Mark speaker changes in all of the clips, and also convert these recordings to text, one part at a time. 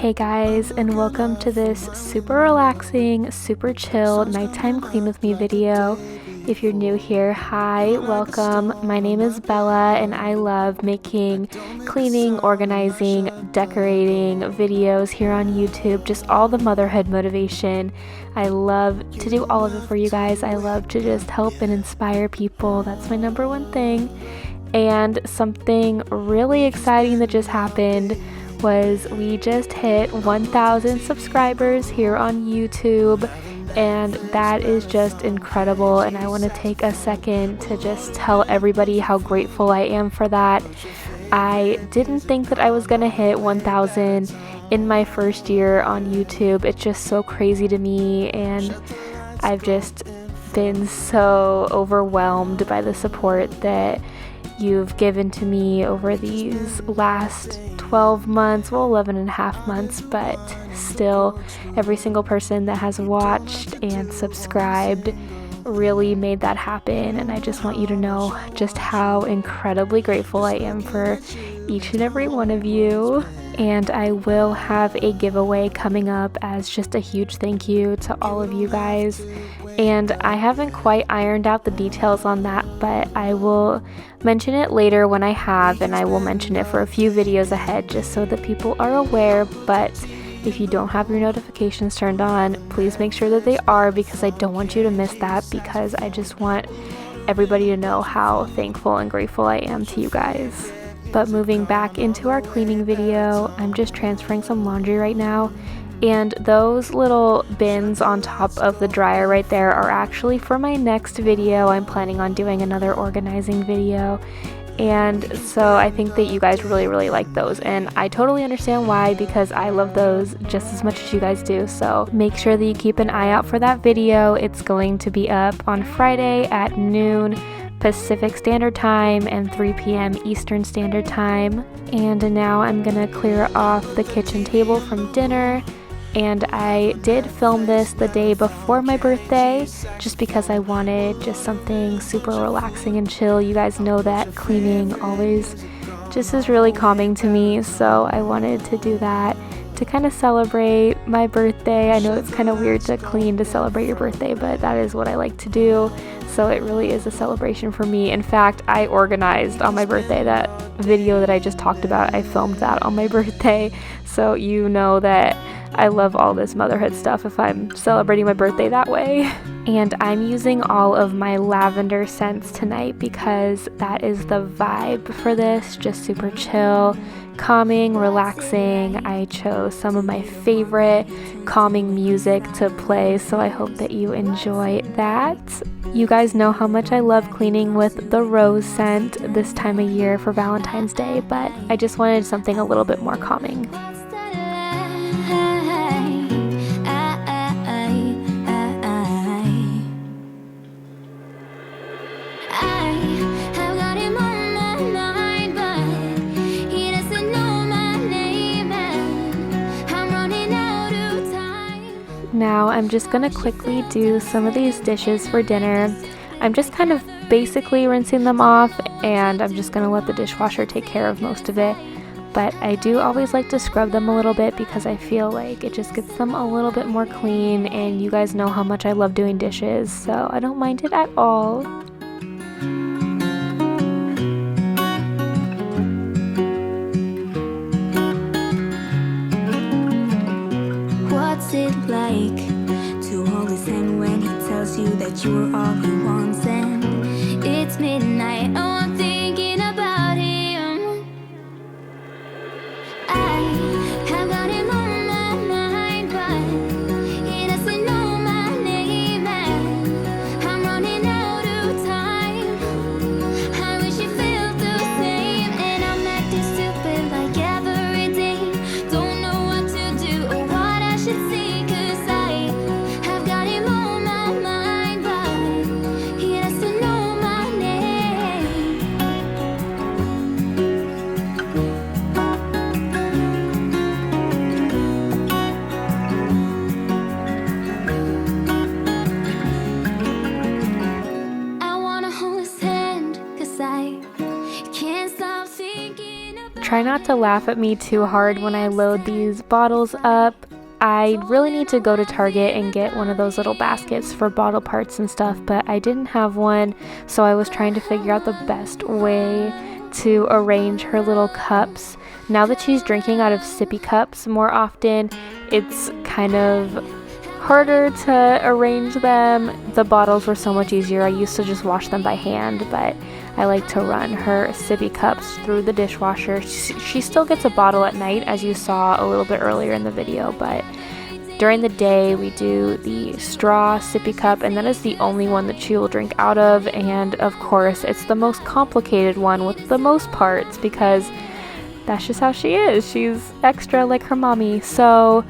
Speaker 1: Hey guys, and welcome to this super relaxing, super chill nighttime clean with me video. If you're new here, hi, welcome. My name is Bella and I love making cleaning, organizing, decorating videos here on YouTube, just all the motherhood motivation. I love to do all of it for you guys. I love to just help and inspire people. That's my number one thing. And something really exciting that just happened was we just hit 1,000 subscribers here on YouTube, and that is just incredible, and I want to take a second to just tell everybody how grateful I am for that. I didn't think that I was gonna hit 1,000 in my first year on YouTube. It's just so crazy to me, and I've just been so overwhelmed by the support that you've given to me over these last 12 months, well, 11 and a half months, but still every single person that has watched and subscribed really made that happen, and I just want you to know just how incredibly grateful I am for each and every one of you. And I will have a giveaway coming up as just a huge thank you to all of you guys. And I haven't quite ironed out the details on that, but I will mention it later when I have, and I will mention it for a few videos ahead just so that people are aware. But if you don't have your notifications turned on, please make sure that they are, because I don't want you to miss that, because I just want everybody to know how thankful and grateful I am to you guys. But moving back into our cleaning video, I'm just transferring some laundry right now. And those little bins on top of the dryer right there are actually for my next video. I'm planning on doing another organizing video. And so I think that you guys really like those, and I totally understand why, because I love those just as much as you guys do. So make sure that you keep an eye out for that video. It's going to be up on Friday at noon Pacific Standard Time and 3 p.m. Eastern Standard Time. And now I'm gonna clear off the kitchen table from dinner. And I did film this the day before my birthday just because I wanted just something super relaxing and chill. You guys know that cleaning always just is really calming to me, so I wanted to do that to kind of celebrate my birthday. I know it's kind of weird to clean to celebrate your birthday, but that is what I like to do, so it really is a celebration for me. In fact, I organized on my birthday. That video that I just talked about, I filmed that on my birthday, so you know that I love all this motherhood stuff if I'm celebrating my birthday that way. And I'm using all of my lavender scents tonight because that is the vibe for this, just super chill, calming, relaxing. I chose some of my favorite calming music to play, so I hope that you enjoy that. You guys know how much I love cleaning with the rose scent this time of year for Valentine's Day, but I just wanted something a little bit more calming. Now I'm just gonna quickly do some of these dishes for dinner. I'm just kind of basically rinsing them off, and I'm just gonna let the dishwasher take care of most of it. But I do always like to scrub them a little bit because I feel like it just gets them a little bit more clean, and you guys know how much I love doing dishes, so I don't mind it at all.
Speaker 2: What's it like to hold his hand when he tells you that you are all he wants? And it's midnight, oh, I'm thinking about him. I have got him on my mind, but he doesn't know my name, and I'm running out of time. I wish you felt the same, and I'm acting stupid like every day. Don't know what to do or what I should say. Have got him on my mind, but he doesn't know my name.
Speaker 1: try not to laugh at me too hard when I load these bottles up. I really need to go to Target and get one of those little baskets for bottle parts and stuff, but I didn't have one, so I was trying to figure out the best way to arrange her little cups. Now that she's drinking out of sippy cups more often, it's kind of harder to arrange them. The bottles were so much easier. I used to just wash them by hand, but I like to run her sippy cups through the dishwasher. She still gets a bottle at night, as you saw a little bit earlier in the video, but during the day we do the straw sippy cup, and that is the only one that she will drink out of. And of course it's the most complicated one with the most parts, because that's just how she is. She's extra like her mommy, so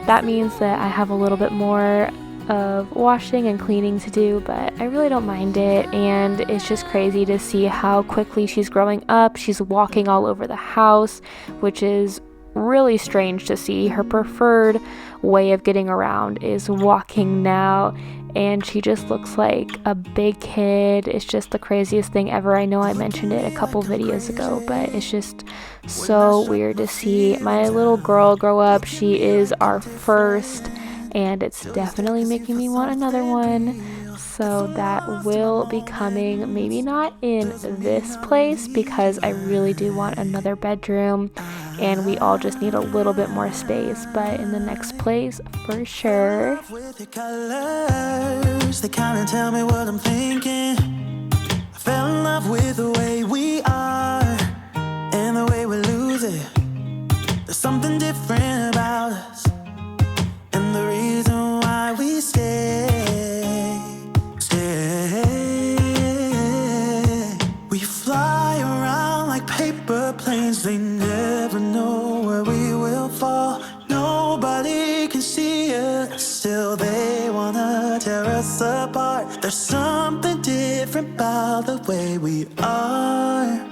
Speaker 1: that means that I have a little bit more of washing and cleaning to do, but I really don't mind it. And it's just crazy to see how quickly she's growing up. She's walking all over the house, which is really strange to see. Her preferred way of getting around is walking now, and she just looks like a big kid. It's just the craziest thing ever. I know I mentioned it a couple videos ago, but it's just so weird to see my little girl grow up. She is our first, and it's definitely making me want another one. So that will be coming, maybe not in this place, because I really do want another bedroom and we all just need a little bit more space, but in the next place for sure.
Speaker 3: With your colors, they kind of tell me what I'm thinking. I fell in love with the way we are and the way we lose it. There's something different about us, and the reason why we stay. We fly around like paper planes. They never know where we will fall. Nobody can see us, still they wanna tear us apart. There's something different about the way we are.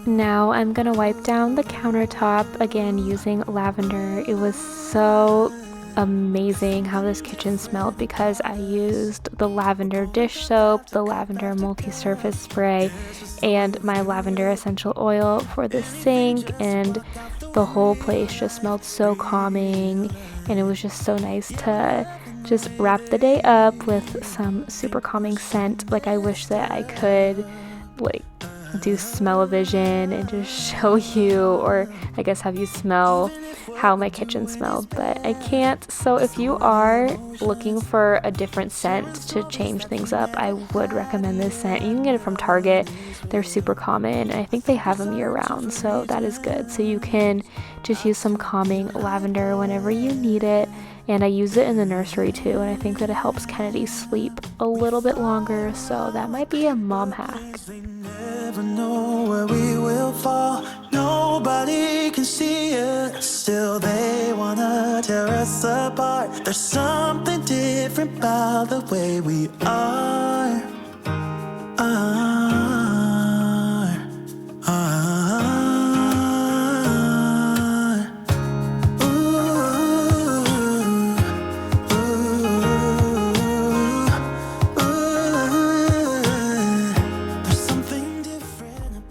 Speaker 1: Now I'm gonna wipe down the countertop again using lavender. It was so amazing how this kitchen smelled because I used the lavender dish soap, the lavender multi-surface spray, and my lavender essential oil for the sink, and the whole place just smelled so calming, and it was just so nice to just wrap the day up with some super calming scent. Like, I wish that I could like do smell-o-vision and just show you, or I guess have you smell how my kitchen smelled, but I can't. So if you are looking for a different scent to change things up, I would recommend this scent. You can get it from Target. They're super common, and I think they have them year-round, so that is good. So you can just use some calming lavender whenever you need it, and I use it in the nursery too, and I think that it helps Kennedy sleep a little bit longer, so that might be a mom hack.
Speaker 3: Never know where we will fall. Nobody can see us, still they wanna tear us apart. There's something different about the way we are.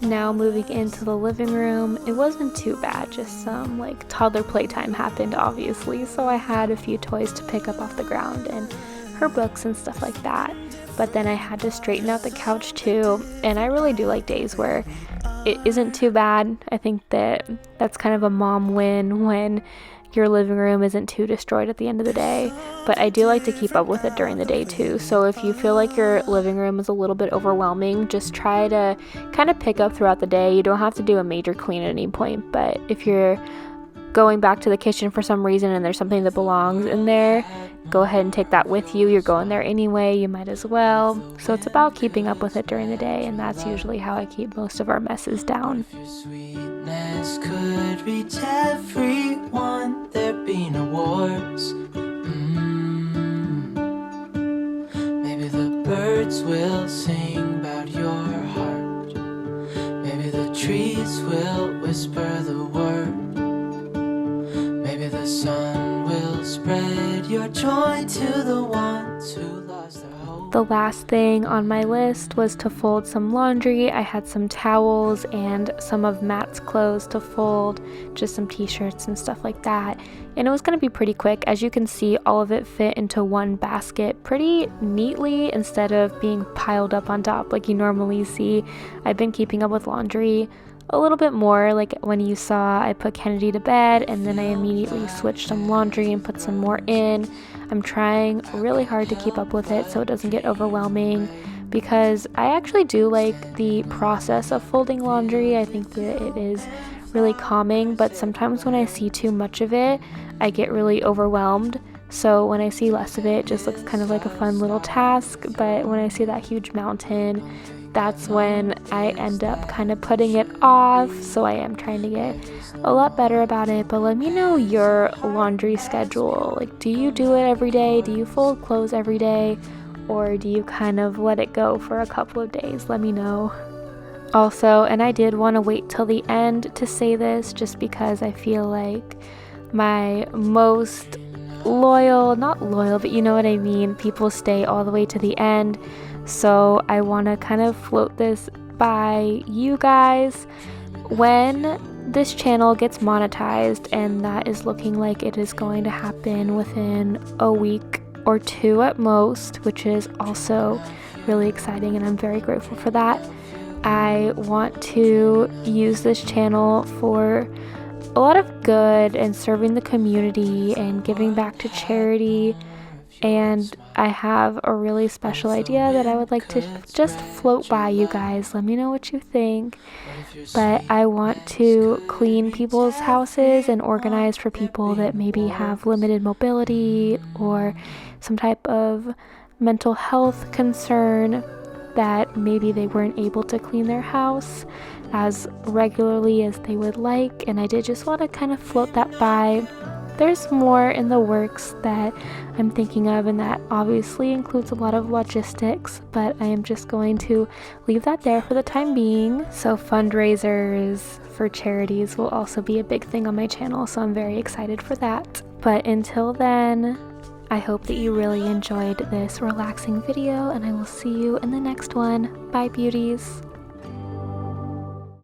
Speaker 1: Now moving into the living room, it wasn't too bad, just some like toddler playtime happened obviously, so I had a few toys to pick up off the ground and her books and stuff like that. But then I had to straighten out the couch too, and I really do like days where it isn't too bad. I think that that's kind of a mom win when your living room isn't too destroyed at the end of the day, but I do like to keep up with it during the day too. So if you feel like your living room is a little bit overwhelming, just try to kind of pick up throughout the day. You don't have to do a major clean at any point, but if you're going back to the kitchen for some reason and there's something that belongs in there, go ahead and take that with you. You're going there anyway, you might as well. So it's about keeping up with it during the day, and that's usually how I keep most of our messes down.
Speaker 4: Sweetness could reach everyone, there'd be no wars. Maybe the birds birds will sing about your heart. Maybe the trees will whisper the word. Maybe the sun will spread your joy to the ones who lost their hope.
Speaker 1: The last thing on my list was to fold some laundry. I had some towels and some of Matt's clothes to fold, just some t-shirts and stuff like that. And it was going to be pretty quick. As you can see, all of it fit into one basket pretty neatly instead of being piled up on top like you normally see. I've been keeping up with laundry a little bit more. Like when you saw, I put Kennedy to bed and then I immediately switched some laundry and put some more in. I'm trying really hard to keep up with it so it doesn't get overwhelming, because I actually do like the process of folding laundry. I think that it is really calming, but sometimes when I see too much of it, I get really overwhelmed. So when I see less of it, it just looks kind of like a fun little task. But when I see that huge mountain, that's when I end up kind of putting it off. So I am trying to get a lot better about it. But let me know your laundry schedule. Like, do you do it every day? Do you fold clothes every day? Or do you kind of let it go for a couple of days? Let me know. Also, and I did want to wait till the end to say this, just because I feel like my most loyal, not loyal, but you know what I mean, people stay all the way to the end. So I want to kind of float this by you guys. When this channel gets monetized, and that is looking like it is going to happen within a week or two at most, which is also really exciting and I'm very grateful for that. I want to use this channel for a lot of good and serving the community and giving back to charity. And I have a really special idea that I would like to just float by you guys. Let me know what you think. But I want to clean people's houses and organize for people that maybe have limited mobility or some type of mental health concern, that maybe they weren't able to clean their house as regularly as they would like. And I did just want to kind of float that by. There's more in the works that I'm thinking of, and that obviously includes a lot of logistics, but I am just going to leave that there for the time being. So fundraisers for charities will also be a big thing on my channel, so I'm very excited for that. But until then, I hope that you really enjoyed this relaxing video, and I will see you in the next one. Bye, beauties.